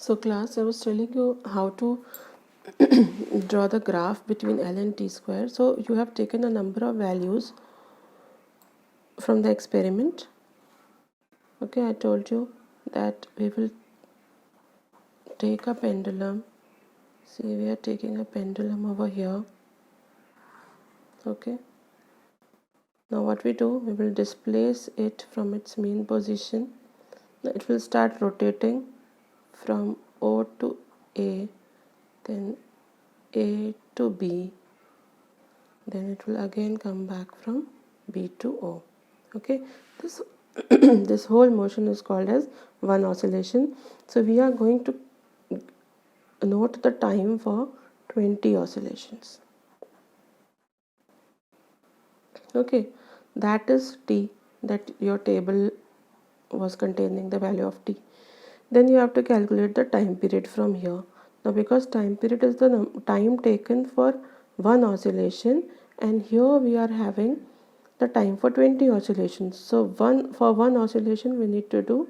So class, I was telling you how to draw the graph between L and T square. So you have taken a number of values from the experiment. Okay, I told you that we will take a pendulum. See, we are taking a pendulum over here. Okay. Now what we do, we will displace it from its mean position. Now it will start rotating from O to A, then A to B, then it will again come back from B to O. Okay, this this whole motion is called as one oscillation. So we are going to note the time for 20 oscillations. Okay, that is T, that your table was containing the value of T. Then you have to calculate the time period from here. Now because time period is the time taken for one oscillation, and here we are having the time for 20 oscillations. So for one oscillation we need to do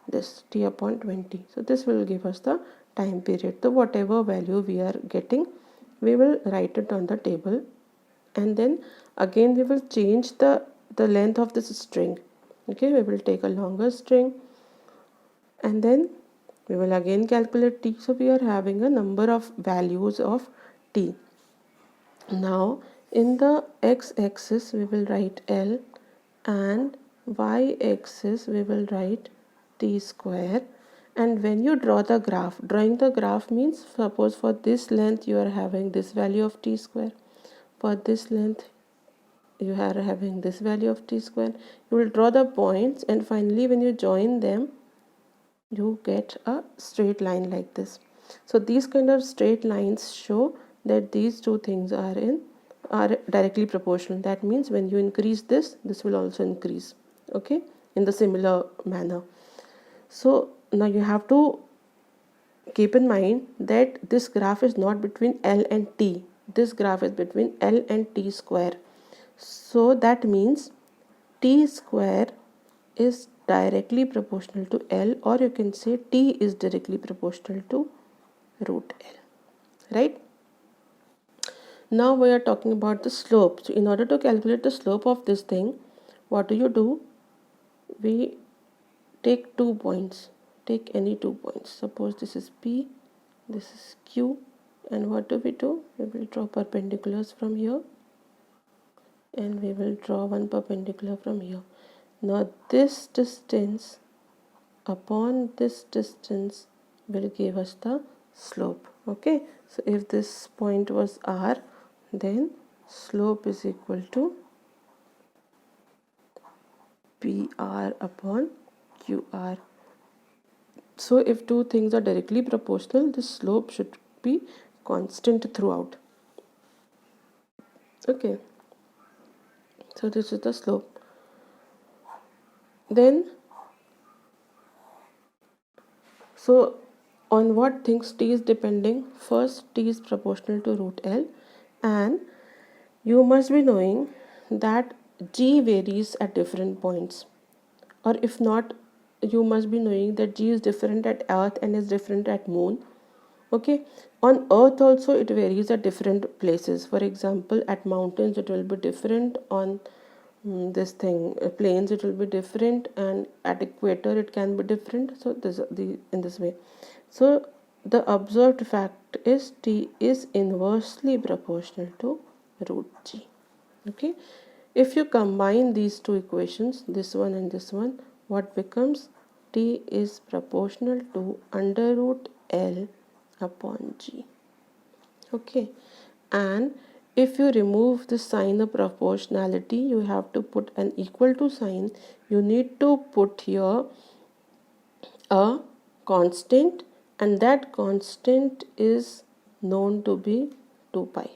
this T upon 20. So this will give us the time period. So whatever value we are getting, we will write it on the table, and then again we will change the length of this string. Okay, we will take a longer string, and then we will again calculate T. So we are having a number of values of T. Now in the x-axis we will write L, and y-axis we will write T square. And when you draw the graph, drawing the graph means, suppose for this length you are having this value of T square, for this length you are having this value of T square. You will draw the points, and finally when you join them you get a straight line like this. So these kind of straight lines show that these two things are directly proportional. That means when you increase this, this will also increase, okay, in the similar manner. So now you have to keep in mind that this graph is not between L and T. This graph is between L and T square. So that means T square is directly proportional to L, or you can say T is directly proportional to root L, right? Now we are talking about the slope. So in order to calculate the slope of this thing, what do? We take 2 points. Take any 2 points. Suppose this is P, this is Q, and what do? We will draw perpendiculars from here, and we will draw one perpendicular from here. Now this distance upon this distance will give us the slope. Okay, so if this point was R, then slope is equal to PR upon QR. So if two things are directly proportional, the slope should be constant throughout. Okay, so this is the slope. Then so on what things T is depending? First, T is proportional to root L, and you must be knowing that G varies at different points, or if not, you must be knowing that G is different at Earth and is different at Moon. Okay, on Earth also it varies at different places. For example, at mountains it will be different, on this thing plains it will be different, and at equator it can be different. So this in this way. So the observed fact is T is inversely proportional to root G. Okay, if you combine these two equations, this one and this one, what becomes? T is proportional to under root L upon G. Okay, and if you remove the sign of proportionality, you have to put an equal to sign. You need to put here a constant, and that constant is known to be 2 pi.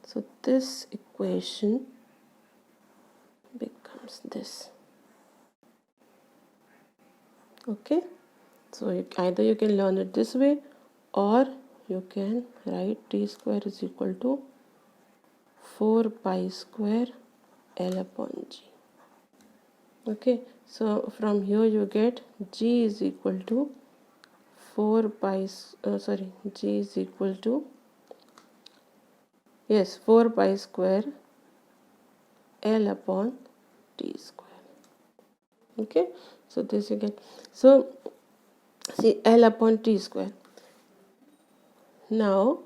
So this equation becomes this. Okay, so either you can learn it this way, or you can write T square is equal to 4 pi square L upon G. Okay, so from here you get g is equal to 4 pi, g is equal to, yes, 4 pi square L upon T square. Okay, so this you get. So see, L upon T square. Now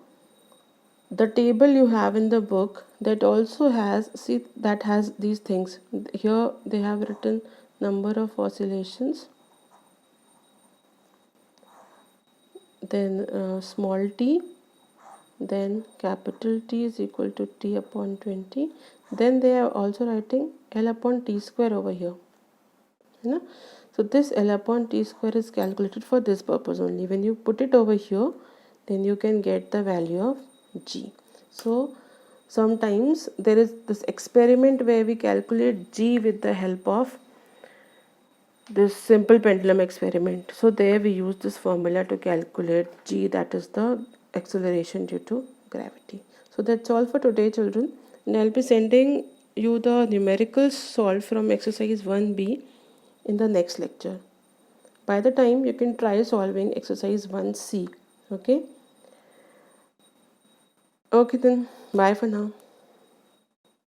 the table you have in the book, that also has, see, that has these things. Here they have written number of oscillations, then small t, then capital T is equal to T upon 20. Then they are also writing L upon T square over here. You know? So this L upon T square is calculated for this purpose only. When you put it over here, then you can get the value of G. So sometimes there is this experiment where we calculate G with the help of this simple pendulum experiment. So there we use this formula to calculate G, that is the acceleration due to gravity. So that's all for today, children, and I'll be sending you the numericals solved from exercise 1b in the next lecture. By the time you can try solving exercise 1c. Okay then, bye for now.